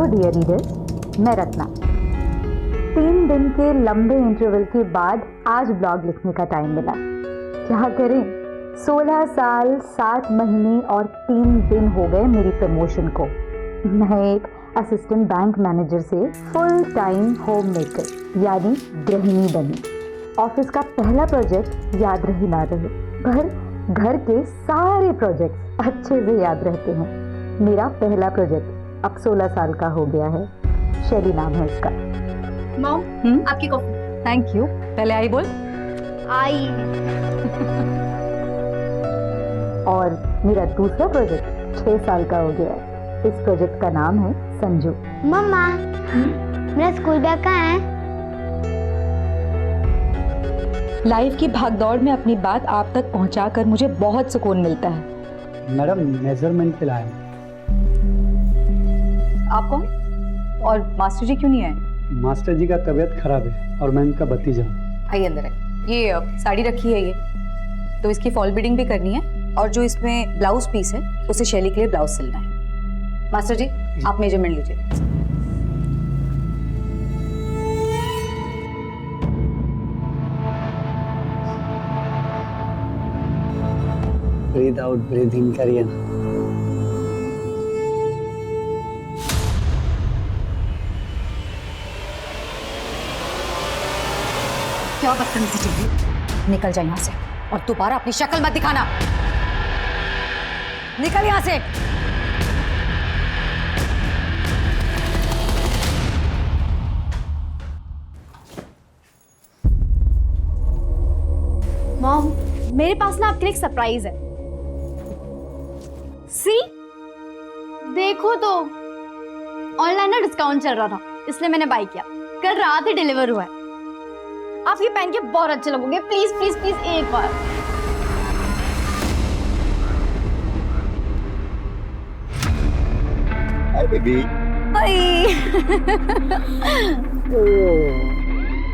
Dear readers, मैं रत्ना। 3 दिन के लंबे इंटरवल के बाद आज ब्लॉग लिखने का टाइम मिला। क्या करें, 16 साल 7 महीने और 3 दिन हो गए मेरी प्रमोशन को। मैं एक असिस्टेंट बैंक मैनेजर से फुल टाइम होम मेकर यानी गृहिणी बनी। ऑफिस का पहला प्रोजेक्ट याद रहे ना रहे, पर घर के सारे प्रोजेक्ट्स अच्छे से याद रहते हैं। मेरा पहला प्रोजेक्ट अब 16 साल का हो गया है। शैली नाम है उसका। मॉम, आपकी कॉफी। Thank you. पहले आई बोल। आई। और मेरा दूसरा प्रोजेक्ट 6 साल का हो गया है। इस प्रोजेक्ट का नाम है संजू। मम्मा, मेरा स्कूल बैग कहाँ है? लाइफ की भागदौड़ में अपनी बात आप तक पहुंचाकर मुझे बहुत सुकून मिलता है। मैडम, मेजरमेंट पे लाए हैं। आप कौन? और मास्टर जी क्यों नहीं आए? मास्टर जी का तबीयत खराब है और मैं इनका भतीजा हूँ। आइए अंदर आइए। ये साड़ी रखी है, ये तो इसकी फॉल बीडिंग भी करनी है, और जो इसमें ब्लाउज पीस है उसे शैली के लिए ब्लाउज सिलना है। मास्टर जी, आप मेजरमेंट लीजिए। ब्रीथ आउट ब्रीथ इन करिए ना। क्या बदतमीजी चल रही? निकल जाए यहाँ से और दोबारा अपनी शक्ल मत दिखाना। निकल यहाँ से। मॉम, मेरे पास ना आपके लिए एक सरप्राइज है। सी, देखो तो, ऑनलाइन ना डिस्काउंट चल रहा था, इसलिए मैंने बाय किया। कल रात ही डिलीवर हुआ है। आप ये पहन के बहुत अच्छे लगोगे। प्लीज प्लीज प्लीज एक बार। Hi baby.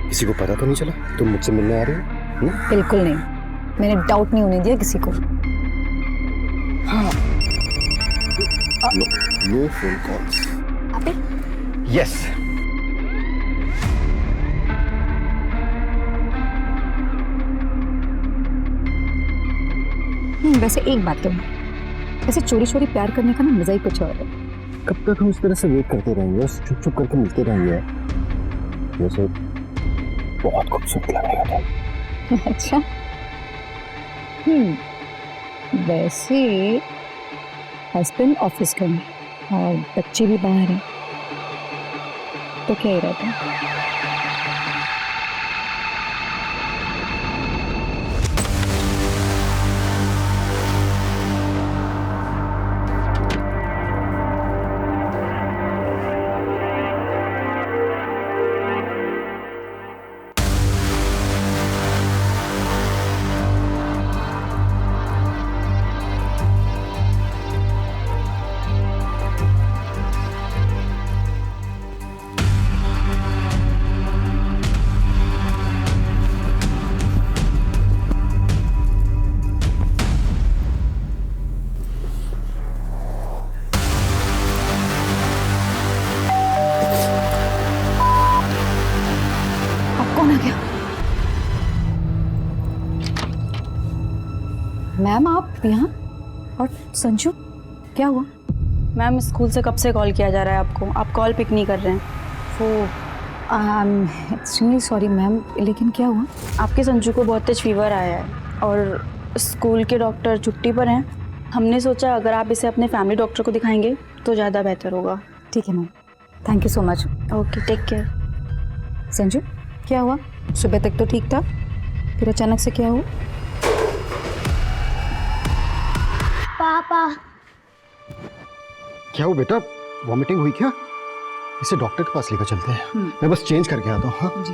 किसी को पता तो नहीं चला तुम मुझसे मिलने आ रही हो? बिल्कुल नहीं, मैंने डाउट नहीं होने दिया किसी को। हाँ। No phone calls. आप यस। वैसे एक बात तो है, वैसे चोरी चोरी प्यार करने का ना मजा ही कुछ और है। कब तक हम इस तरह से वेट करते रहेंगे, चुप चुप करके मिलते रहेंगे? वैसे बहुत खूबसूरत लगेगा तुम। अच्छा। वैसे हस्बैंड ऑफिस गए और बच्चे भी बाहर हैं, तो क्या इरादा है? मैम आप यहाँ, और संजू क्या हुआ? मैम, स्कूल से कब से कॉल किया जा रहा है आपको, आप कॉल पिक नहीं कर रहे हैं। वो एक्सट्रीमली सॉरी मैम, लेकिन क्या हुआ? आपके संजू को बहुत तेज फीवर आया है और स्कूल के डॉक्टर छुट्टी पर हैं। हमने सोचा अगर आप इसे अपने फैमिली डॉक्टर को दिखाएंगे तो ज़्यादा बेहतर होगा। ठीक है ma'am, thank you so much. Okay, take care. Sanju क्या हुआ? सुबह तक तो ठीक था, फिर अचानक से क्या हुआ? पापा। क्या हो बेटा, वॉमिटिंग हुई क्या? इसे डॉक्टर के पास लेकर चलते हैं। मैं बस चेंज करके आता हूँ। हाँ जी।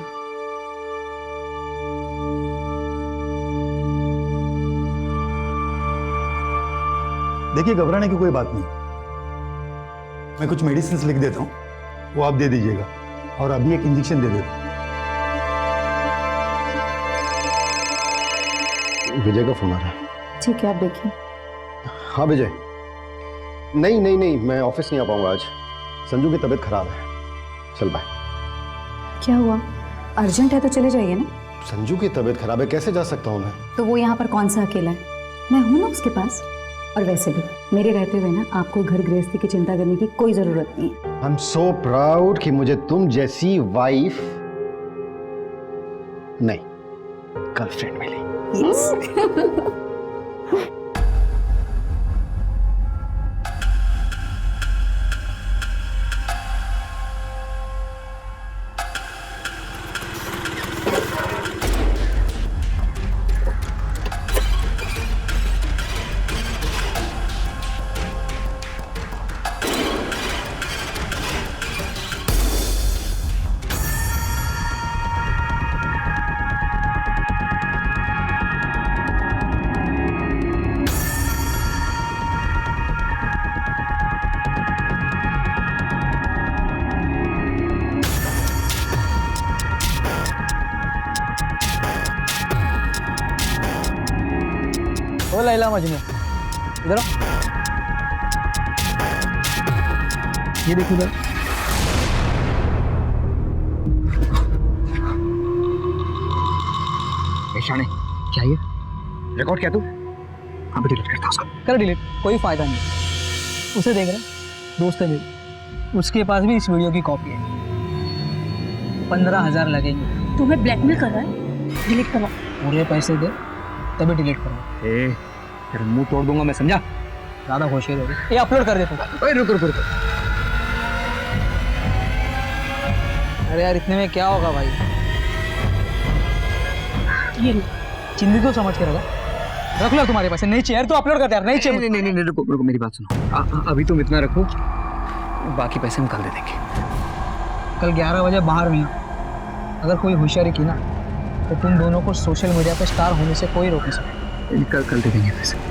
देखिए, घबराने की कोई बात नहीं। मैं कुछ मेडिसिन लिख देता हूँ, वो आप दे दीजिएगा, और अभी एक इंजेक्शन दे देता हूँ। विजय का फोन आ रहा है। ठीक है, आप देखिए। हाँ विजय। नहीं नहीं नहीं, मैं ऑफिस नहीं आ पाऊंगा आज। संजू की तबीयत खराब है, चल बाय। क्या हुआ? अर्जेंट है तो चले जाइए ना। संजू की तबीयत खराब है, कैसे जा सकता हूँ मैं? तो वो यहाँ पर कौन सा अकेला है? मैं हूँ ना उसके पास। और वैसे भी मेरे रहते हुए ना आपको घर गृहस्थी की चिंता करने की कोई जरूरत नहीं है। आई एम सो प्राउड कि मुझे तुम जैसी वाइफ नहीं, गर्लफ्रेंड मिली। यस। ओ लैला मजनू, इधर आओ। ये देखो इधर। शाने क्या ये रिकॉर्ड किया तू? हाँ डिलीट करता उसको। कर डिलीट, कोई फायदा नहीं। उसे देख रहे, दोस्त है मेरी, उसके पास भी इस वीडियो की कॉपी है। 15,000 लगेंगे। तुम्हें ब्लैकमेल कर रहा है? डिलीट करवा। पूरे पैसे दे तभी डिलीट करो। ए तेरा मुंह तोड़ दूंगा मैं, समझा? ज़्यादा होशियार हो गई। ये अपलोड कर दे तू। ओए रुक रुक रुक। अरे यार इतने में क्या होगा भाई? ये लो। चिंदी तो समझ के रखा, रख लो तुम्हारे पास। नहीं चाहिए तो अपलोड कर दे यार। नहीं चाहिए। नहीं नहीं नहीं रुको रुको, मेरी बात सुनो। अभी तुम इतना रखो, बाकी पैसे हम कल दे देंगे। कल 11 बजे बाहर नहीं। अगर कोई होशियारी की ना तो तुम दोनों को सोशल मीडिया पे स्टार होने से कोई रोक नहीं सकता। कल दे देंगे पैसे।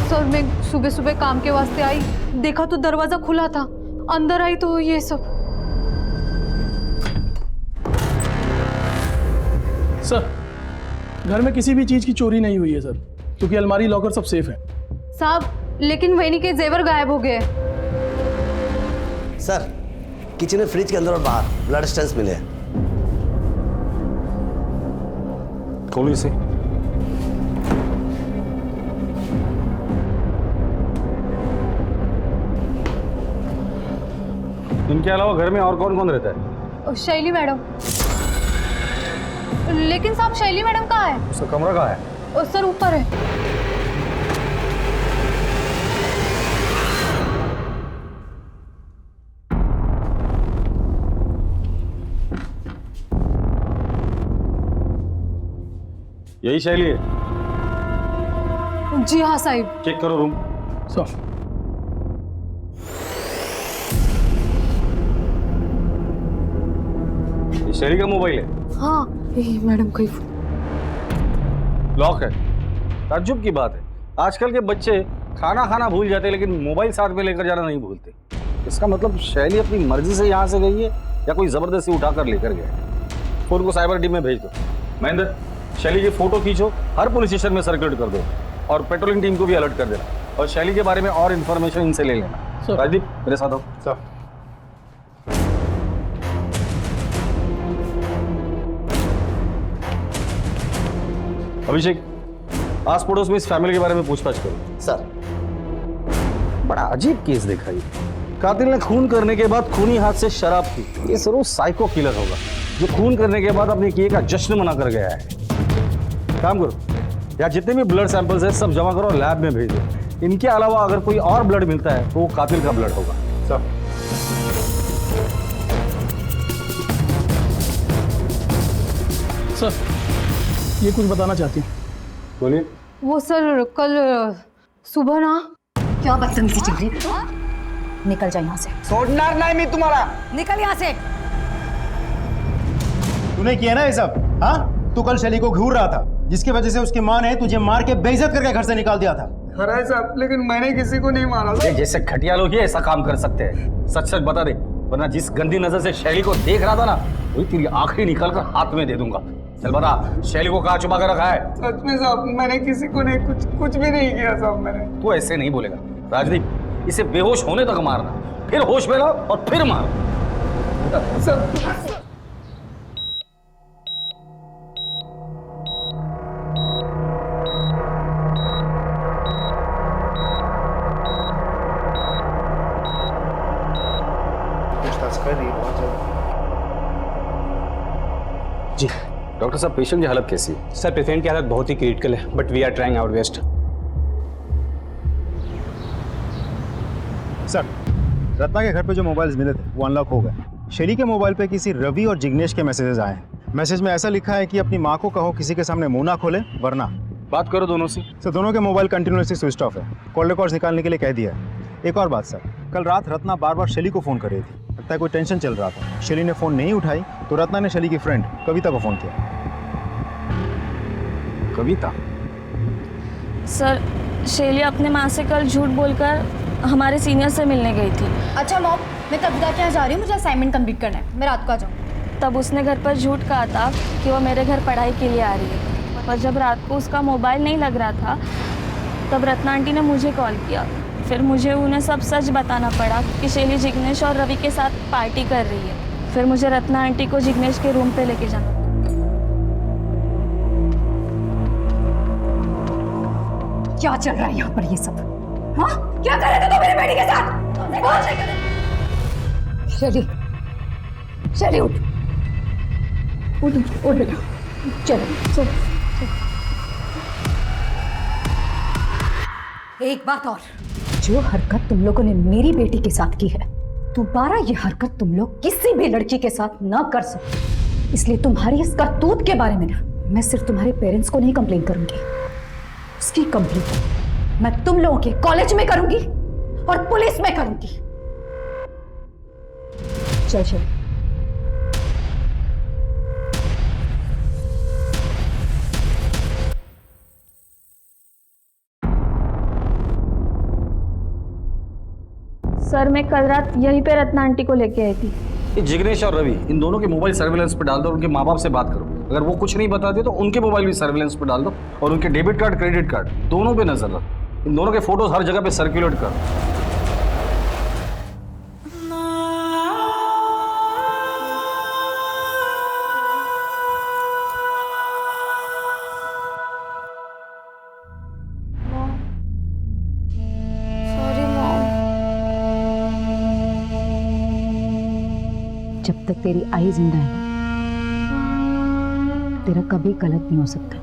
सर मैं सुबह सुबह काम के वास्ते आई, देखा तो दरवाजा खुला था। अंदर आई तो ये सब। सर घर में किसी भी चीज की चोरी नहीं हुई है सर, क्योंकि अलमारी लॉकर सब सेफ है। साहब लेकिन वैनी के जेवर गायब हो गए। सर किचन में फ्रिज के अंदर और बाहर ब्लड स्टेंस मिले हैं। खोलो इसे। इनके अलावा घर में और कौन कौन रहता है? शैली मैडम। लेकिन साहब शैली मैडम कहाँ है? उसका कमरा कहाँ है? सर ऊपर है। यही शैली है? जी हाँ साहिब। चेक करो रूम। सर ये शैली का मोबाइल है? हाँ मैडम कहीं लॉक है। ताज्जुब की बात है, आजकल के बच्चे खाना खाना भूल जाते हैं लेकिन मोबाइल साथ में लेकर जाना नहीं भूलते। इसका मतलब शैली अपनी मर्जी से यहाँ से गई है या कोई जबरदस्ती उठाकर लेकर गया है। फोन को साइबर टीम में भेज दो। महेंद्र शैली की फोटो खींचो, हर पुलिस स्टेशन में सर्कुलेट कर दो और पेट्रोलिंग टीम को भी अलर्ट कर देना और शैली के बारे में और इन्फॉर्मेशन इनसे ले लेना। राजदीप मेरे साथ हो। सर अभिषेक आस पड़ोस में इस फैमिली के बारे में पूछताछ करो। सर बड़ा अजीब केस देखा ये। कातिल ने खून करने के बाद खूनी हाथ से शराब पी। ये जरूर साइको किलर होगा जो खून करने के बाद अपने किए का जश्न मना कर गया है। काम करो या जितने भी ब्लड सैंपल्स हैं सब जमा करो और लैब में भेजो। इनके अलावा अगर कोई और ब्लड मिलता है तो वो कातिल का ब्लड होगा। सब सर ये कुछ बताना चाहती हूँ। बोलिए। वो सर कल सुबह ना क्या बदतमीजी चल रही है? निकल जा यहाँ से। सोडनार नहीं मैं तुम्हारा। निकल यहाँ से। तूने किया ना ये सब? हाँ, तू कल शैली को घूर रहा था जिसकी वजह से उसकी माँ ने तुझे मार के बेइज्जत करके घर से निकाल दिया था। खरा है साहब, लेकिन मैंने किसी को नहीं मारा। ये जैसे घटिया लोग ही ऐसा काम कर सकते हैं। सच सच बता दे, वरना जिस गंदी नजर से शैली को देख रहा था ना, वही तेरी आंखें निकाल कर हाथ में दे दूंगा। चल बता, शैली को कहाँ छुपा कर रखा है? सच में साहब, मैंने किसी को नहीं, कुछ भी नहीं किया साहब मैंने। तू ऐसे नहीं बोलेगा राजदीप। इसे बेहोश होने तक मारना, फिर होश में लाओ और फिर मारो। सब जी डॉक्टर साहब, पेशेंट की हालत कैसी है? सर, पेशेंट की हालत बहुत ही क्रिटिकल है, but we are trying our best. Sir, Ratna के घर पे जो मोबाइल्स मिले थे वो अनलॉक हो गए। शैली के मोबाइल पे किसी रवि और जिग्नेश के मैसेजेस आए हैं। मैसेज में ऐसा लिखा है कि अपनी माँ को कहो किसी के सामने मुंह ना खोले वरना। बात करो दोनों से। सर, दोनों के मोबाइल कंटिन्यूसली स्विच ऑफ है। कॉल रिकॉर्ड्स निकालने के लिए कह दिया है। एक और बात सर, कल रात रत्ना बार बार शैली को फ़ोन कर रही थी। लगता है कोई टेंशन चल रहा था। शैली ने फ़ोन नहीं उठाई तो रत्ना ने शैली की फ्रेंड कविता को फ़ोन किया। कविता? सर, शैली अपने माँ से कल झूठ बोलकर हमारे सीनियर से मिलने गई थी। अच्छा मॉम, मैं कविता के यहाँ जा रही हूँ, मुझे असाइनमेंट कंप्लीट करना है, मैं रात को आ जाऊँ। तब उसने घर पर झूठ कहा था कि वो मेरे घर पढ़ाई के लिए आ रही है। पर जब रात को उसका मोबाइल नहीं लग रहा था तब रत्ना आंटी ने मुझे कॉल किया। फिर मुझे उन्हें सब सच बताना पड़ा कि शैली जिग्नेश और रवि के साथ पार्टी कर रही है। फिर मुझे रत्ना आंटी को जिग्नेश के रूम पे लेके जाना। क्या चल रहा है यहाँ पर ये सब? हाँ, क्या कर रहे थे तुम मेरी बेटी के साथ? शैली, शैली उठ उठ उठ बेटा, चलो चलो। एक बात और, जो हरकत तुम लोगों ने मेरी बेटी के साथ की है, दोबारा ये हरकत तुम लोग किसी भी लड़की के साथ ना कर सको। इसलिए तुम्हारी इस करतूत के बारे में ना मैं सिर्फ तुम्हारे पेरेंट्स को नहीं कंप्लेन करूंगी, उसकी कंप्लेन मैं तुम लोगों के कॉलेज में करूंगी और पुलिस में करूंगी। चल चल। सर, मैं कल रात यहीं पे रत्ना आंटी को लेके आई थी। ये जिग्नेश और रवि, इन दोनों के मोबाइल सर्विलेंस पे डाल दो, उनके माँ बाप से बात करो। अगर वो कुछ नहीं बताते तो उनके मोबाइल भी सर्विलेंस पे डाल दो और उनके डेबिट कार्ड, क्रेडिट कार्ड दोनों पे नजर रखो। इन दोनों के फोटोज हर जगह पे सर्कुलेट करो। जब तक तेरी आई जिंदा है तेरा कभी गलत नहीं हो सकता।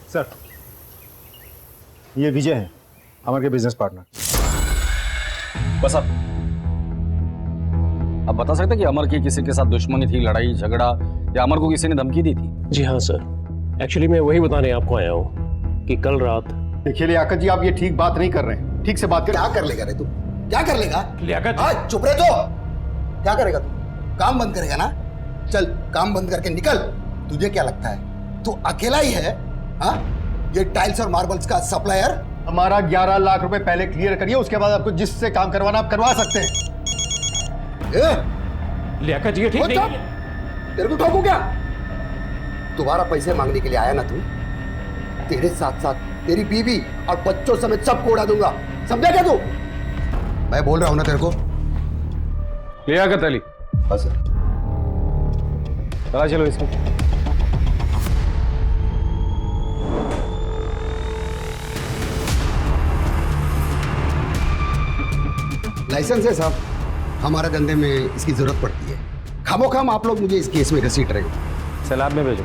सर, ये विजय है, अमर के बिजनेस पार्टनर। बस अब बता सकते कि अमर की किसी के साथ दुश्मनी थी, लड़ाई झगड़ा, या अमर को किसी ने धमकी दी थी? जी हाँ सर, एक्चुअली मैं वही बताने आपको आया हूँ कि कल रात। देखिए लियाकत जी, आप ये ठीक बात नहीं कर रहे हैं। ठीक से बात कर। क्या कर लेगा रे तू? क्या कर लेगा? लियाकत, चुप रहे तो। क्या करेगा तू? काम बंद करेगा ना? चल काम बंद करके निकल। तुझे क्या लगता है तू अकेला ही है? हाँ, ये टाइल्स और मार्बल्स का सप्लायर। हमारा 11 लाख रुपए पहले क्लियर करिए, उसके बाद आपको जिससे काम करवाना आप करवा सकते हैं। लियाकत जी ठीक नहीं है। तेरे को ठोकू क्या? दोबारा पैसे मांगने के लिए आया ना तू, तेरे साथ साथ तेरी बीवी और बच्चों समेत सबको उड़ा दूंगा, समझा क्या तू? मैं बोल रहा हूं ना तेरे को। लियाकत अली, बस चला चलो इसको। लाइसेंस है साहब, हमारे धंधे में इसकी जरूरत पड़ती है। खामोखाम आप लोग मुझे इस केस में घसीट रहे हो। सैलाब में भेजो।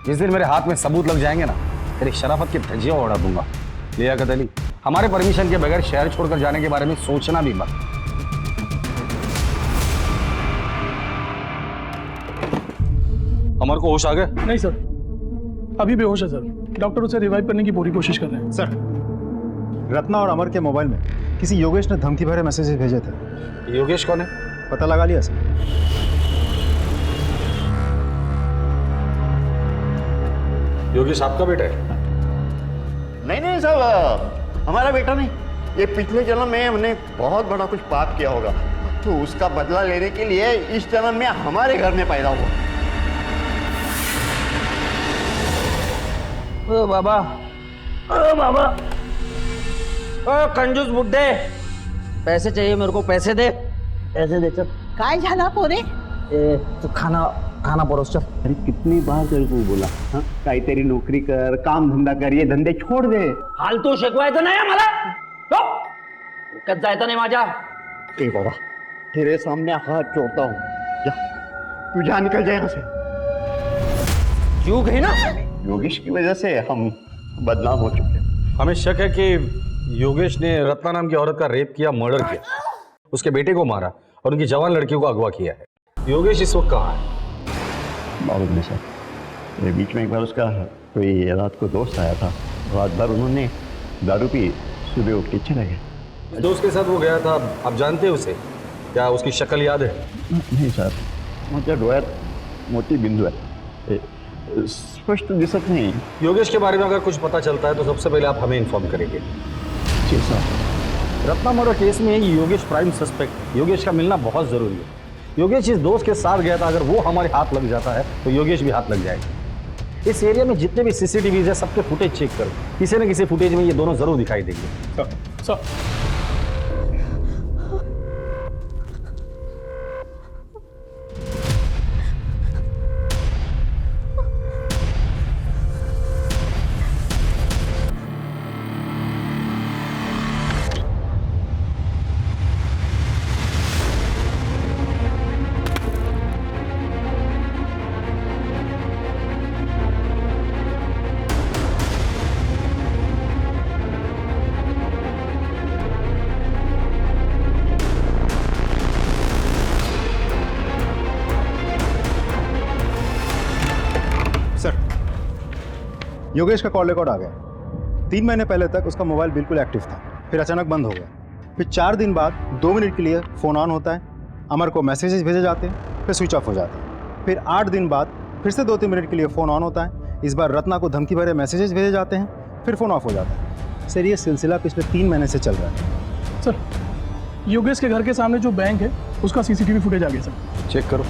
जिस दिन मेरे हाथ में सबूत लग जाएंगे ना, तेरी शराफत की धज्जियां उड़ा दूंगा। लियाकत अली, हमारे परमिशन के बगैर शहर छोड़कर जाने के बारे में सोचना भी मत। अमर को होश आ गए? नहीं सर, अभी बेहोश है सर। डॉक्टर उसे रिवाइव करने की पूरी कोशिश कर रहे हैं। सर, रत्ना और अमर के मोबाइल में किसी योगेश ने धमकी भरे मैसेजेस भेजे थे। योगेश कौन है? पता लगा लिया सर? योगेश आपका बेटा है? नहीं साहब, हमारा बेटा नहीं। ये पिछले जन्म में हमने बहुत बड़ा कुछ पाप किया होगा, तो उसका बदला लेने के लिए इस जन्म में हमारे घर में पैदा हुआ। ओ बाबा, ओ बाबा, ओ कंजूस बुड्ढे, पैसे चाहिए मेरे को, पैसे दे, पैसे दे। चल काय झाला पोरे? तो खाना परोस। चल। अरे कितनी बार तेरे को बोला, हाँ काही तेरी नौकरी कर, काम धंदा कर, ये धंदे छोड़ दे। फालतू शिकवायचं नाही मला, कत जायचं नाही माझ्या। ए बाबा, तेरे सामने हाथ जोड़ता हूँ, जा तू जा, निकल जाए यहाँ से। क्यों गई ना? योगेश की वजह से हम बदनाम हो चुके हैं। हमें शक है कि योगेश ने रत्ना नाम की औरत का रेप किया, मर्डर किया, उसके बेटे को मारा और उनकी जवान लड़कियों को अगवा किया है। योगेश इस वक्त कहाँ है? मालूम नहीं सर, बीच में एक बार उसका कोई रात को दोस्त आया था, रात भर उन्होंने दारू पी, सुबह उठ के चले गए। दोस्त के साथ वो गया था, आप जानते हैं उसे? क्या उसकी शक्ल याद है? नहीं सर, मुझे डोळ्यात मोती बिंदु है, स्पष्ट दिसत नहीं। योगेश के बारे में अगर कुछ पता चलता है तो सबसे पहले आप हमें इन्फॉर्म करेंगे। जी सर। रत्ना मर्डर केस में योगेश प्राइम सस्पेक्ट। योगेश का मिलना बहुत जरूरी है। योगेश इस दोस्त के साथ गया था, अगर वो हमारे हाथ लग जाता है तो योगेश भी हाथ लग जाएगा। इस एरिया में जितने भी सीसीटीवीज है सबके फुटेज चेक करो, किसी न किसी फुटेज में ये दोनों जरूर दिखाई देंगे। सर, योगेश का कॉल रिकॉर्ड आ गया। 3 महीने पहले तक उसका मोबाइल बिल्कुल एक्टिव था, फिर अचानक बंद हो गया। फिर 4 दिन बाद 2 मिनट के लिए फ़ोन ऑन होता है, अमर को मैसेजेस भेजे जाते हैं, फिर स्विच ऑफ हो जाता है। फिर 8 दिन बाद फिर से 2-3 मिनट के लिए फ़ोन ऑन होता है, इस बार रत्ना को धमकी भरे मैसेजेस भेजे जाते हैं, फिर फ़ोन ऑफ हो जाता है। सर, ये सिलसिला पिछले 3 महीने से चल रहा है। सर, योगेश के घर के सामने जो बैंक है उसका सीसीटीवी फुटेज आ गया सर। चेक करो।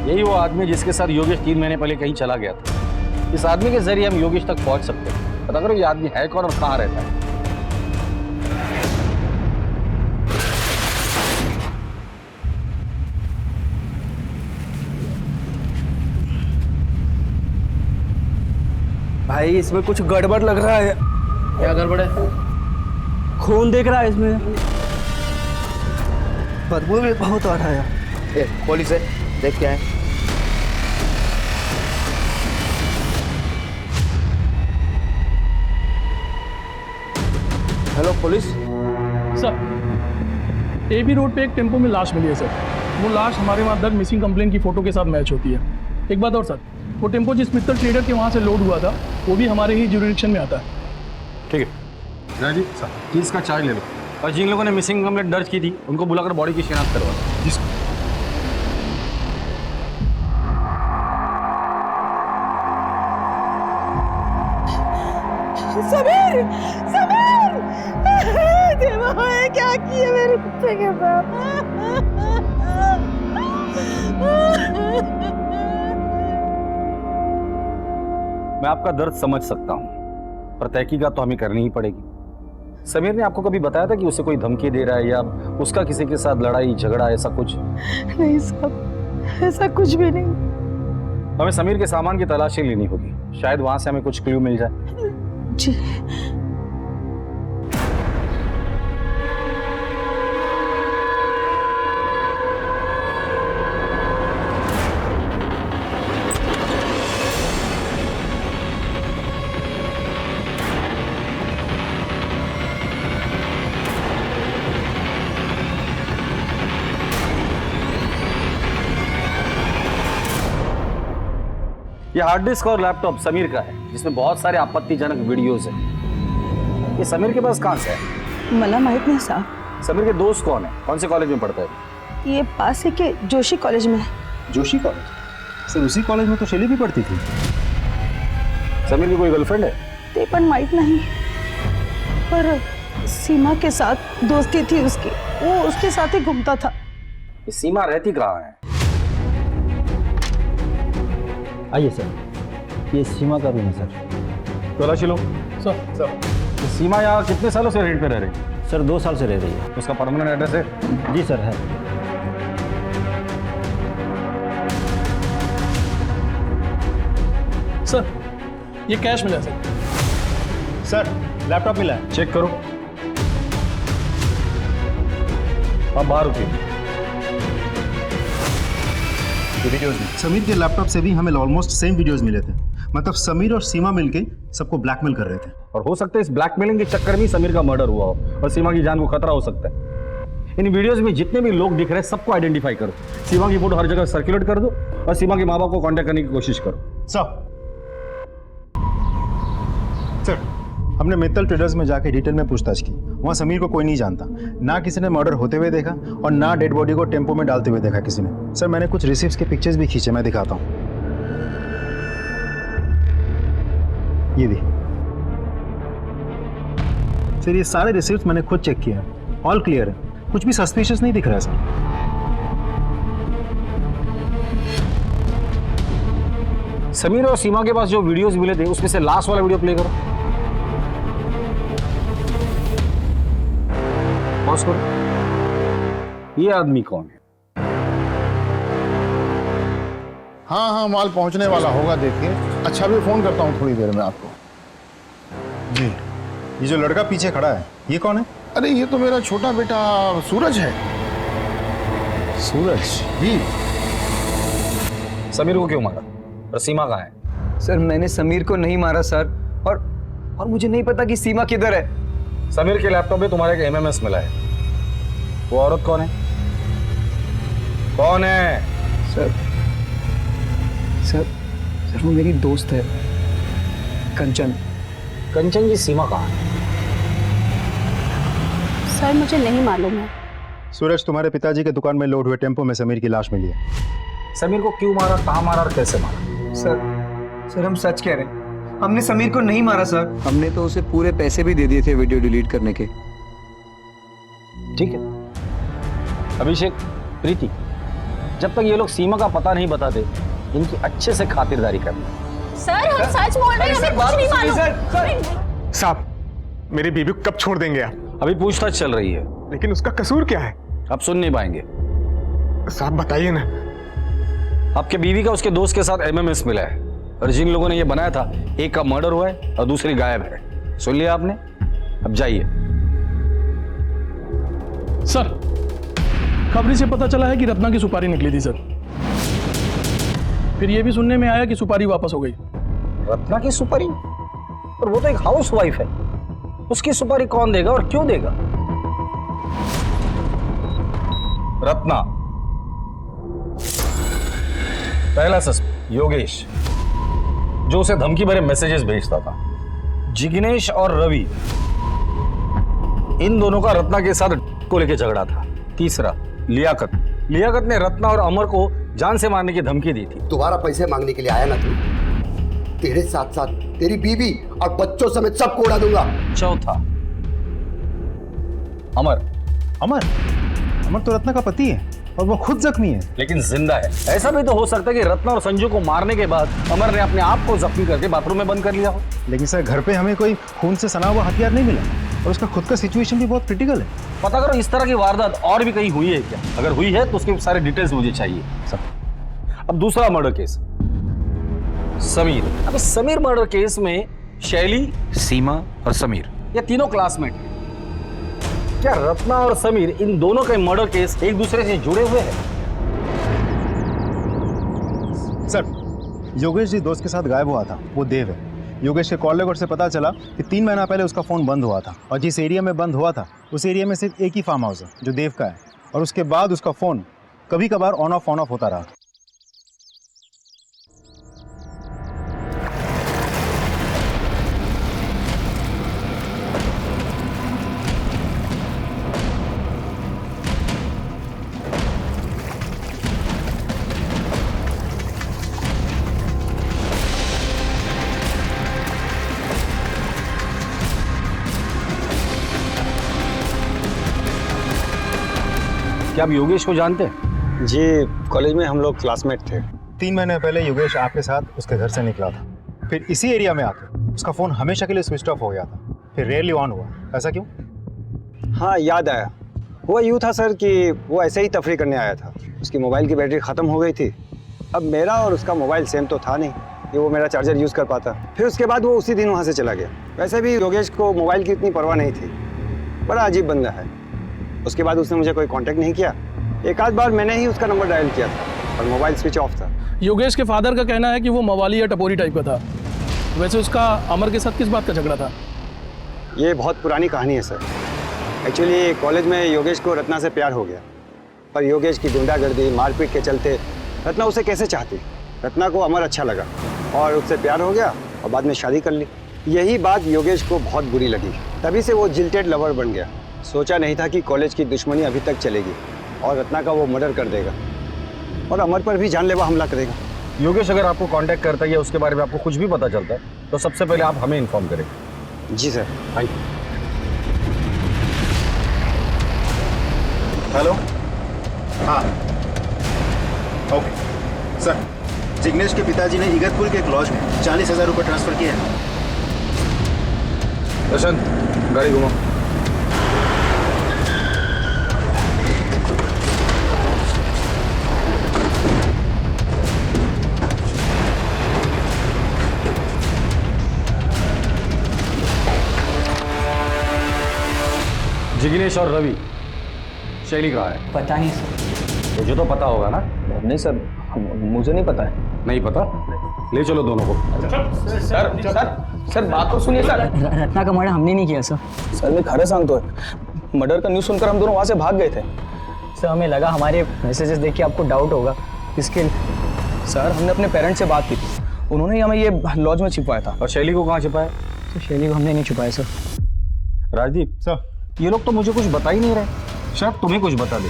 यही वो आदमी जिसके साथ योगेश 3 महीने पहले कहीं चला गया था। इस आदमी के जरिए हम योगेश तक पहुंच सकते हैं। पता करो ये आदमी है कौन और कहाँ रहता है। भाई इसमें कुछ गड़बड़ लग रहा है। क्या गड़बड़ है? खून दिख रहा है इसमें, बदबू भी बहुत आ रहा है। पुलिस है, देख क्या है। Hello police. Sir, AB road पे एक टेम्पो में लाश मिली है सर। वो लाश हमारे वहाँ दर्ज मिसिंग कंप्लेन की फोटो के साथ मैच होती है। एक बात और सर, वो टेम्पो जिस मित्तल ट्रेडर के वहाँ से लोड हुआ था वो भी हमारे ही जुरिडिक्शन में आता है। ठीक है राजी, 30 का चार्ज ले लो। और जिन लोगों ने मिसिंग कंप्लेंट दर्ज की थी उनको बुलाकर बॉडी की शिनाख्त करवा दो। जी सर। समीर, समीर, देवा क्या किया मेरे कुत्ते के साथ? मैं आपका दर्द समझ सकता हूँ, पर तहकीकात तो हमें करनी ही पड़ेगी। समीर ने आपको कभी बताया था कि उसे कोई धमकी दे रहा है या उसका किसी के साथ लड़ाई झगड़ा ऐसा कुछ? नहीं साहब, ऐसा कुछ भी नहीं। हमें समीर के सामान की तलाशी लेनी होगी, शायद वहां से हमें कुछ क्लू मिल जाए। जी। ये हार्ड डिस्क और लैपटॉप समीर का है, जिसमें बहुत सारे आपत्तिजनक वीडियोस हैं। ये समीर के पास कहां से है? मला माहित नहीं साहब। समीर के दोस्त कौन है? कौन से कॉलेज में पढ़ता है? ये पास ही के जोशी कॉलेज में है। जोशी कॉलेज? सर उसी कॉलेज में तो शैली भी पढ़ती थी। समीर की कोई गर्लफ्रेंड है? ते पण माहित नहीं, पर सीमा के साथ दोस्ती थी उसकी, वो उसके साथ ही घूमता था। ये सीमा रहती कहाँ है? आइए सर, ये सीमा का रूम है सर। तलाशी लो। सर सीमा यहाँ कितने सालों से रेंट पे रह रही है? सर 2 साल से रह रही है। उसका परमानेंट एड्रेस है? जी सर है। सर ये कैश मिला सर। सर लैपटॉप मिला है, चेक करो। आप बाहर रुकिए। वीडियोस में समीर के लैपटॉप से भी हमें ऑलमोस्ट सेम वीडियोस मिले थे। मतलब समीर और सीमा मिलके सबको ब्लैकमेल कर रहे थे। और हो सकता है इस ब्लैकमेलिंग के चक्कर में समीर का मर्डर हुआ हो और सीमा की जान को खतरा हो सकता है। इन वीडियोस में जितने भी लोग दिख रहे हैं सबको आइडेंटिफाई करो। सीमा की फोटो हर जगह सर्कुलेट कर दो और सीमा के माँ बाप को कांटेक्ट करने की कोशिश करो। सर हमने मित्तल ट्रेडर्स में जाके डिटेल में पूछताछ की। वहाँ समीर को कोई नहीं जानता, ना किसी ने मर्डर होते हुए देखा और ना डेड बॉडी को टेम्पो में डालते हुए देखा किसी ने। सर मैंने कुछ रिसीप्ट्स के पिक्चर्स भी खींचे, मैं दिखाता हूँ। ये भी सर, ये सारे रिसीप्ट्स मैंने खुद चेक किए हैं, ऑल क्लियर है, कुछ भी सस्पिशियस नहीं दिख रहा है सर। समीर और सीमा के पास जो वीडियोस मिले थे उसमें से लास्ट वाला वीडियो प्ले करो। पॉज करो। ये आदमी कौन है? हाँ हाँ, माल पहुंचने वाला होगा, देखिए। अच्छा भी फोन करता हूँ थोड़ी देर में आपको। जी, ये जो लड़का पीछे खड़ा है ये कौन है? अरे ये तो मेरा छोटा बेटा सूरज है। सूरज? जी। समीर को क्यों मारा और सीमा कहाँ है? सर मैंने समीर को नहीं मारा सर, और मुझे नहीं पता कि सीमा किधर है। समीर के लैपटॉप में तुम्हारा एक एमएमएस मिला है। वो औरत कौन है? कौन है? सर वो मेरी दोस्त है, कंचन। कंचन जी, सीमा कहाँ है? सर मुझे नहीं मालूम है। सूरज, तुम्हारे पिताजी के दुकान में लोड हुए टेम्पो में समीर की लाश मिली है। समीर को क्यों मारा, कहाँ मारा और कैसे मारा? सर हम सच कह रहे हैं, हमने समीर को नहीं मारा सर। हमने तो उसे पूरे पैसे भी दे दिए थे वीडियो डिलीट करने के। ठीक है अभिषेक, प्रीति, जब तक ये लोग सीमा का पता नहीं बताते इनकी अच्छे से खातिरदारी करना। सर हम सच बोल रहे हैं, हमें कुछ नहीं मालूम। साहब मेरी बीबी को कब छोड़ देंगे आप? अभी पूछताछ चल रही है। लेकिन उसका कसूर क्या है? अब सुन नहीं पाएंगे। साहब बताइए ना। आपके बीवी का उसके दोस्त के साथ एमएमएस मिला है और जिन लोगों ने ये बनाया था एक का मर्डर हुआ है और दूसरी गायब है। सुन लिया आपने? अब जाइए। सर खबरी से पता चला है कि रत्ना की सुपारी निकली थी सर। फिर ये भी सुनने में आया कि सुपारी वापस हो गई। रत्ना की सुपारी? और वो तो एक हाउस वाइफ है, उसकी सुपारी कौन देगा और क्यों देगा? रत्ना, पहला सस्पेक्ट योगेश, जो उसे धमकी भरे मैसेजेस भेजता था। जिग्नेश और रवि, इन दोनों का रत्ना के साथ को लेकर झगड़ा था। तीसरा लियाकत, लियाकत ने रत्ना और अमर को जान से मारने की धमकी दी थी। दोबारा पैसे मांगने के लिए आया ना तू, तेरे साथ साथ तेरी बीवी और बच्चों समेत सबको उड़ा दूंगा। चौथा अमर, अमर अमर तो रत्ना का पति है और वो खुद जख्मी है, लेकिन जिंदा है। ऐसा भी तो हो सकता है कि रत्ना और संजू को मारने के बाद अमर ने अपने आप को जख्मी करके बाथरूम में बंद कर लिया हो। लेकिन सर घर पे हमें कोई खून से सना हुआ हथियार नहीं मिला और उसका खुद का सिचुएशन भी बहुत क्रिटिकल है। पता करो इस तरह की वारदात और भी कहीं हुई है क्या? अगर हुई है तो उसके सारे डिटेल्स मुझे चाहिए सब। अब दूसरा मर्डर केस, समीर। अब समीर मर्डर केस में शैली, सीमा और समीर ये तीनों क्लासमेट हैं। क्या रत्ना और समीर इन दोनों के मर्डर केस एक दूसरे से जुड़े हुए हैं? सर योगेश जी दोस्त के साथ गायब हुआ था, वो देव है। योगेश के कॉल रिकॉर्ड से पता चला कि 3 महीना पहले उसका फ़ोन बंद हुआ था और जिस एरिया में बंद हुआ था उस एरिया में सिर्फ एक ही फार्म हाउस है जो देव का है, और उसके बाद उसका फ़ोन कभी कभार ऑन ऑफ होता रहा। क्या आप योगेश को जानते हैं? जी कॉलेज में हम लोग क्लासमेट थे। 3 महीने पहले योगेश आपके साथ उसके घर से निकला था, फिर इसी एरिया में आके उसका फ़ोन हमेशा के लिए स्विच ऑफ हो गया था, फिर रेयरली ऑन हुआ। ऐसा क्यों? हाँ याद आया, हुआ यूँ था सर कि वो ऐसे ही तफरी करने आया था। उसकी मोबाइल की बैटरी ख़त्म हो गई थी। अब मेरा और उसका मोबाइल सेम तो था नहीं कि वो मेरा चार्जर यूज़ कर पाता। फिर उसके बाद वो उसी दिन वहाँ से चला गया। वैसे भी योगेश को मोबाइल की इतनी परवाह नहीं थी, बड़ा अजीब बंदा है। उसके बाद उसने मुझे कोई कांटेक्ट नहीं किया। एक आध बार मैंने ही उसका नंबर डायल किया था और मोबाइल स्विच ऑफ था। योगेश के फादर का कहना है कि वो मवाली या टपोरी टाइप का था। वैसे उसका अमर के साथ किस बात का झगड़ा था? ये बहुत पुरानी कहानी है सर। एक्चुअली कॉलेज में योगेश को रत्ना से प्यार हो गया, पर योगेश की गुंडागर्दी मारपीट के चलते रत्ना उसे कैसे चाहती। रत्ना को अमर अच्छा लगा और उससे प्यार हो गया और बाद में शादी कर ली। यही बात योगेश को बहुत बुरी लगी, तभी से वो जिल्टेड लवर बन गया। सोचा नहीं था कि कॉलेज की दुश्मनी अभी तक चलेगी और रत्ना का वो मर्डर कर देगा और अमर पर भी जानलेवा हमला करेगा। योगेश अगर आपको कांटेक्ट करता है या उसके बारे में आपको कुछ भी पता चलता है तो सबसे पहले आप हमें इन्फॉर्म करें। जी सर। Thank you. हेलो, हाँ ओके सर। जिग्नेश के पिताजी ने इगतपुर के एक लॉज में 40,000 रुपये ट्रांसफर किए हैं। प्रशांत गाड़ी घुमाओ। जिग्नेश और रवि, शैली कहाँ है? पता नहीं सर। तुझे तो पता होगा ना? नहीं सर, मुझे नहीं पता है। नहीं पता? ले चलो दोनों को। सर सर सर बात तो सुनिए सर। रत्ना का मर्डर हमने नहीं किया सर। सर मैं खरा सांगतो है, मर्डर का न्यूज़ सुनकर हम दोनों वहाँ से भाग गए थे। सर हमें लगा हमारे मैसेजेस देख के आपको डाउट होगा, इसके सर हमने अपने पेरेंट्स से बात की थी, उन्होंने ही हमें ये लॉज में छिपाया था। और शैली को कहाँ छिपाया? तो शैली को हमने नहीं छुपाया सर। राजदीप सर, ये लोग तो मुझे कुछ बता ही नहीं रहे, शायद तुम्हें कुछ बता दे।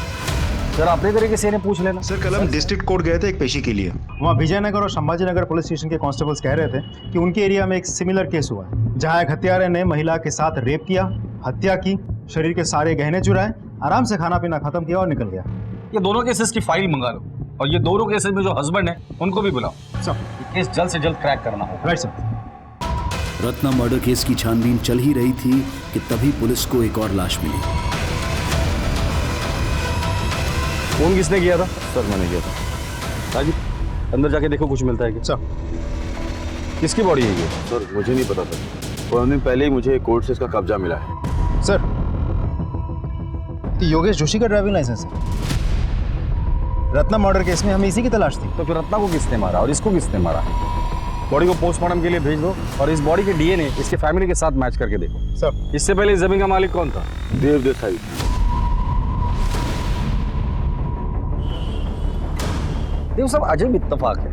सर अपने तरीके से इन्हें पूछ लेना। सर कल हम डिस्ट्रिक्ट कोर्ट गए थे एक पेशी के लिए। वहाँ विजयनगर और संभाजीनगर पुलिस स्टेशन के कांस्टेबल्स कह रहे थे कि उनके एरिया में एक सिमिलर केस हुआ है, जहाँ एक हत्यारे ने महिला के साथ रेप किया, हत्या की, शरीर के सारे गहने चुराए, आराम से खाना पीना खत्म किया और निकल गया। ये दोनों केसेस की फाइल मंगा लो और ये दोनों केसेस में जो हस्बैंड है उनको भी बुलाओ। सर ये केस जल्द से जल्द क्रैक करना होगा। Right sir. Ratna murder case की छानबीन चल ही रही थी कि तभी पुलिस को एक और लाश मिली। फोन किसने किया था? सर मैंने किया था। राजीव अंदर जाके देखो कुछ मिलता है कि? सर किसकी बॉडी है ये? सर मुझे नहीं पता सर, 15 दिन पहले ही मुझे कोर्ट से इसका कब्जा मिला है। सर योगेश जोशी का ड्राइविंग लाइसेंस है। रत्ना मर्डर केस में हमें इसी की तलाश थी। तो फिर रत्ना को किसने मारा और इसको किसने मारा? बॉडी को पोस्टमार्टम के लिए भेज दो और इस बॉडी के डीएनए इसके फैमिली के साथ मैच करके देखो। सर इससे पहले इस जमीन का मालिक कौन था? देव देसाई। ये सब अजब इत्तेफाक है।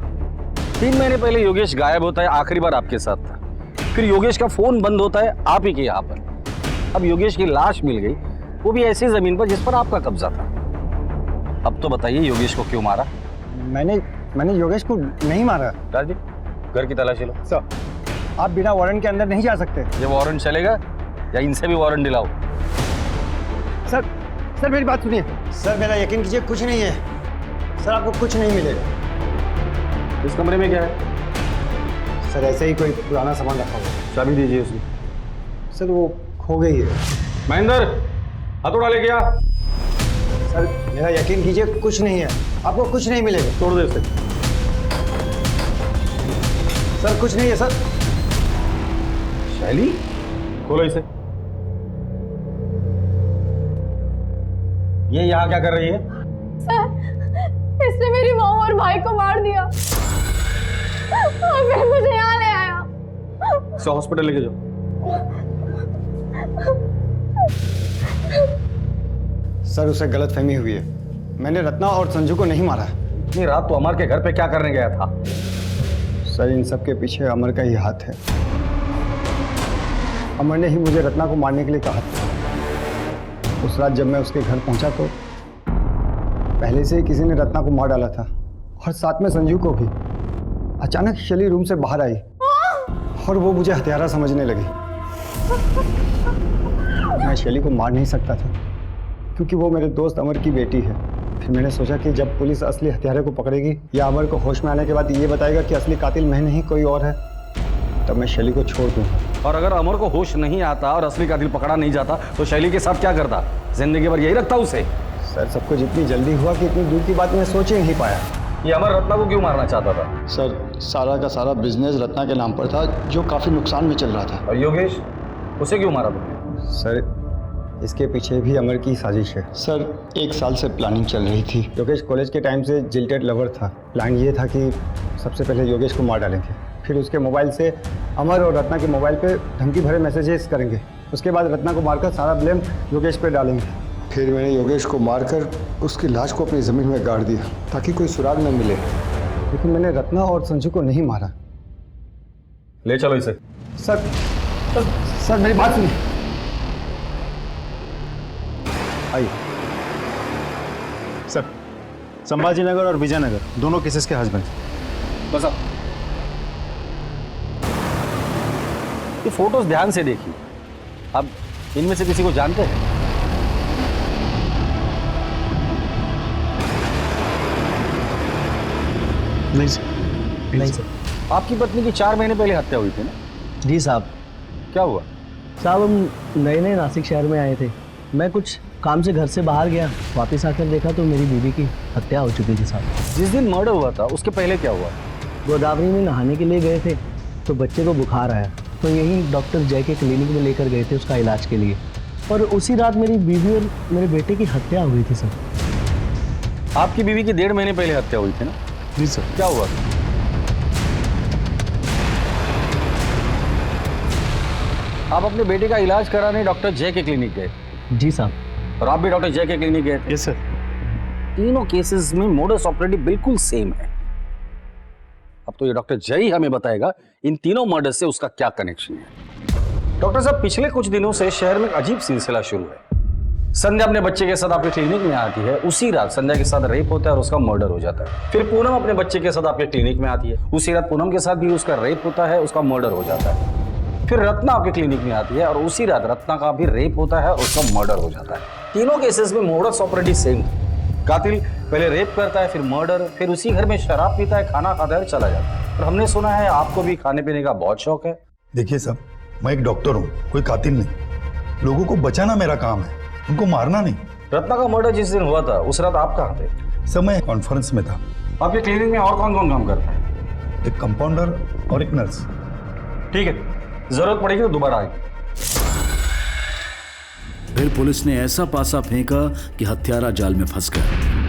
3 महीने पहले योगेश गायब होता है, आखिरी बार आपके साथ था। फिर योगेश का फोन बंद होता है आप ही के यहाँ पर। अब योगेश की लाश मिल गई, वो भी ऐसी जमीन पर जिस पर आपका कब्जा था। अब तो बताइए योगेश को क्यों मारा? मैंने योगेश को नहीं मारा। राजीव, घर की तलाशी लो। सर, आप बिना वारंट के अंदर नहीं जा सकते। ये वारंट चलेगा या इनसे भी वारंट दिलाओ? सर मेरी बात सुनिए। सर मेरा यकीन कीजिए, कुछ नहीं है सर, आपको कुछ नहीं मिलेगा। इस कमरे में क्या है? सर ऐसे ही कोई पुराना सामान रखा हुआ। चाबी दीजिए उसकी। सर वो खो गई है। महेंद्र, हथौड़ा लेके आ। सर मेरा यकीन कीजिए, कुछ नहीं है, आपको कुछ नहीं मिलेगा। तोड़ दे इसे। सर कुछ नहीं है सर। शैली, खोलो इसे। ये यहाँ क्या कर रही है? सर, इसने मेरी माँ और भाई को मार दिया और फिर मुझे यहाँ ले आया। इसे हॉस्पिटल लेके जाओ। सर उसे गलतफहमी हुई है, मैंने रत्ना और संजू को नहीं मारा। इतनी रात तो अमर के घर पे क्या करने गया था? सर इन सब के पीछे अमर का ही हाथ है। अमर ने ही मुझे रत्ना को मारने के लिए कहा था। उस रात जब मैं उसके घर पहुंचा तो पहले से ही किसी ने रत्ना को मार डाला था, और साथ में संजू को भी। अचानक शैली रूम से बाहर आई और वो मुझे हत्यारा समझने लगी। मैं शैली को मार नहीं सकता था क्योंकि वो मेरे दोस्त अमर की बेटी है। फिर मैंने सोचा कि जब पुलिस असली हत्यारे को पकड़ेगी या अमर को होश में आने के बाद ये बताएगा कि असली कातिल मैं नहीं कोई और है, तब मैं शैली को छोड़ दूंगा। और अगर अमर को होश नहीं आता और असली कातिल पकड़ा नहीं जाता तो शैली के साथ क्या करता? जिंदगी भर यही रखता उसे? सर सब कुछ इतनी जल्दी हुआ कि इतनी दूर की बात मैं सोच ही नहीं पाया। ये अमर रत्ना को क्यों मारना चाहता था? सर सारा का सारा बिजनेस रत्ना के नाम पर था, जो काफी नुकसान में चल रहा था। और योगेश, उसे क्यों मारा तुमने? सर इसके पीछे भी अमर की साजिश है। सर 1 साल से प्लानिंग चल रही थी। योगेश कॉलेज के टाइम से जिल्टेड लवर था। प्लान ये था कि सबसे पहले योगेश को मार डालेंगे, फिर उसके मोबाइल से अमर और रत्ना के मोबाइल पे धमकी भरे मैसेजेस करेंगे, उसके बाद रत्ना को मारकर सारा ब्लेम योगेश पे डालेंगे। फिर मैंने योगेश को मारकर उसकी लाश को अपनी ज़मीन में गाड़ दिया ताकि कोई सुराग न मिले। लेकिन मैंने रत्ना और संजू को नहीं मारा। ले चलो इसे। सर मेरी बात सुनिए। आइए सर, संभाजी नगर और विजयनगर दोनों केसेस के हस्बैंड। बस अब ये फोटोज ध्यान से देखिए। अब इनमें से किसी को जानते हैं? नहीं सर। नहीं सर। आपकी पत्नी की 4 महीने पहले हत्या हुई थी ना? जी साहब। क्या हुआ? साहब हम नए नए नासिक शहर में आए थे, मैं कुछ काम से घर से बाहर गया, वापस आकर देखा तो मेरी बीवी की हत्या हो चुकी थी साहब। जिस दिन मर्डर हुआ था उसके पहले क्या हुआ? गोदावरी में नहाने के लिए गए थे तो बच्चे को बुखार आया, तो यहीं डॉक्टर जय के क्लिनिक में लेकर गए थे उसका इलाज के लिए, और उसी रात मेरी बीवी और मेरे बेटे की हत्या हुई थी सर। आपकी बीवी की 1.5 महीने पहले हत्या हुई थी ना? जी सर। क्या हुआ? आप अपने बेटे का इलाज कराने डॉक्टर जय के क्लिनिक गए? जी साहब। और आप भी डॉक्टर जय के क्लिनिक गए? Yes sir. तीनों केसेस में मोडस ऑपरेंडी बिल्कुल सेम है। अब तो ये डॉक्टर जय ही हमें बताएगा इन तीनों मर्डर से उसका क्या कनेक्शन है। डॉक्टर साहब, पिछले कुछ दिनों से शहर में एक अजीब सिलसिला शुरू है। संध्या अपने बच्चे के साथ आपके क्लिनिक में आती है, उसी रात संध्या के साथ रेप होता है और उसका मर्डर हो जाता है। फिर पूनम अपने बच्चे के साथ आपके क्लिनिक में आती है, उसी रात पूनम के साथ भी उसका रेप होता है, उसका मर्डर हो जाता है। फिर रत्ना आपके क्लिनिक में आती है और उसी रात रत्ना का भी रेप होता है और उसका मर्डर हो जाता है। तीनों केसेस में मोडस ऑपरेंडी सेम है। कातिल पहले रेप करता है, फिर मर्डर, फिर उसी घर में शराब पीता है, खाना खाता है और चला जाता है। और हमने सुना है आपको भी खाने पीने का बहुत शौक है। देखिए साहब, मैं एक डॉक्टर हूँ, कोई कातिल नहीं। लोगों को बचाना मेरा काम है, उनको मारना नहीं। रत्ना का मर्डर जिस दिन हुआ था उस रात आप कहाँ थे? सर मैं कॉन्फ्रेंस में था। आपके क्लिनिक में और कौन कौन काम करता है? एक कंपाउंडर और एक नर्स। ठीक है, जरूरत पड़ेगी तो दोबारा आएगी। फिर पुलिस ने ऐसा पासा फेंका कि हत्यारा जाल में फंस गया।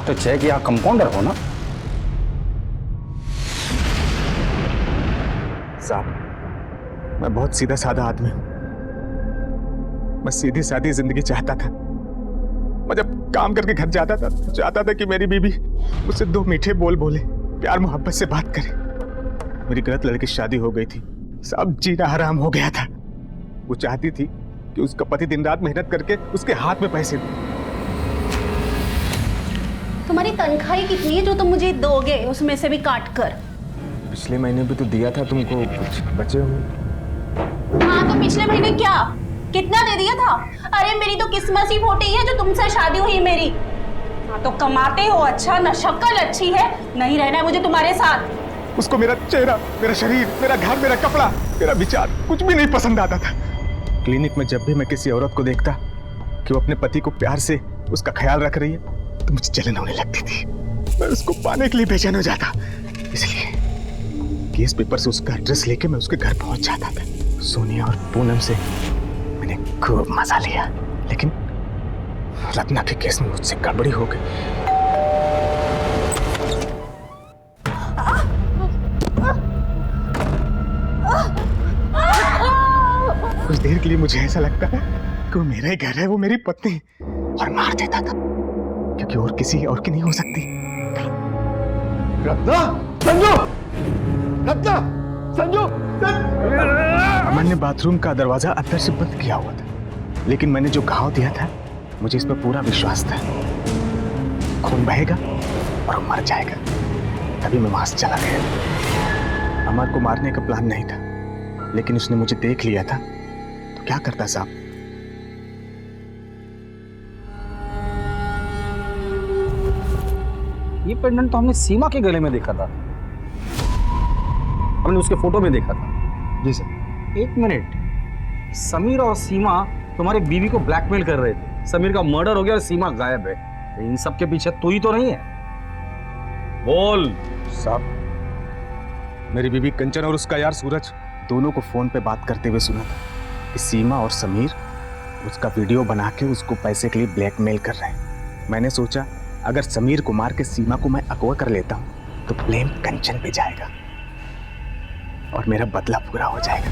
डॉक्टर जय के यहाँ कंपाउंडर हो ना? साहब, मैं बहुत सीधा साधा आदमी हूं। मैं सीधी सादी जिंदगी चाहता था। मैं जब काम करके घर जाता था, चाहता था कि मेरी बीबी मुझसे 2 मीठे बोल बोले, प्यार मोहब्बत से बात करे। मेरी गलत लड़की शादी हो गई थी, सब जीना हराम हो गया था। वो चाहती थी कि उसका पति दिन रात मेहनत करके उसके हाथ में पैसे दे। तुम्हारी तनख्वाही कितनी है जो तुम मुझे दोगे, उसमें से भी काट कर? पिछले महीने भी तो दिया था तुमको, कुछ बचे होंगे। हाँ तो पिछले महीने क्या कितना दे दिया था? अरे मेरी तो किस्मत ही फूटी है जो तुमसे शादी हुई मेरी। हाँ तो कमाते हो अच्छा, न शक्ल अच्छी है, नहीं रहना है मुझे तुम्हारे साथ। उसको मेरा चेहरा, मेरा शरीर, मेरा घर, मेरा कपड़ा, मेरा विचार कुछ भी नहीं पसंद आता था। क्लिनिक में जब भी मैं किसी औरत को देखता कि वो अपने पति को प्यार से उसका ख्याल रख रही है तो मुझे जलन होने लगती थी। मैं उसको पाने के लिए बेचैन हो जाता। इसलिए केस पेपर से उसका एड्रेस लेके मैं उसके घर पहुंच जाता था। सोनिया और पूनम से मैंने खूब मजा लिया, लेकिन रत्ना के केस में मुझसे गड़बड़ी हो गई। कुछ देर के लिए मुझे ऐसा लगता है कि वो मेरा ही घर है, वो मेरी पत्नी, और मार देता था क्योंकि और किसी और की नहीं हो सकती। रत्ना, संजू, रत्ना, संजू। अमन ने बाथरूम का दरवाजा अंदर से बंद किया हुआ था, लेकिन मैंने जो घाव दिया था मुझे इस पर पूरा विश्वास था। खून बहेगा और वो मर जाएगा। तभी मैं वहां से चला गया। अमर को मारने का प्लान नहीं था, लेकिन उसने मुझे देख लिया था तो क्या करता साहब? ये पेंडेंट तो हमने सीमा के गले में देखा था, हमने उसके फोटो में देखा था। जी सर। 1 मिनट, समीर और सीमा तुम्हारे बीवी को ब्लैकमेल कर रहे थे। समीर का मर्डर हो गया और सीमा गायब है। इन सब के पीछे तू ही तो नहीं है? बोल साहब। मेरी बीवी कंचन और उसका यार सूरज दोनों को फोन पे बात करते हुए सुना था कि सीमा और समीर उसका वीडियो बना के उसको पैसे के लिए ब्लैकमेल कर रहे हैं। मैंने सोचा अगर समीर को मार के सीमा को मैं अगवा कर लेता हूं तो ब्लेम कंचन पे जाएगा और मेरा बदला पूरा हो जाएगा।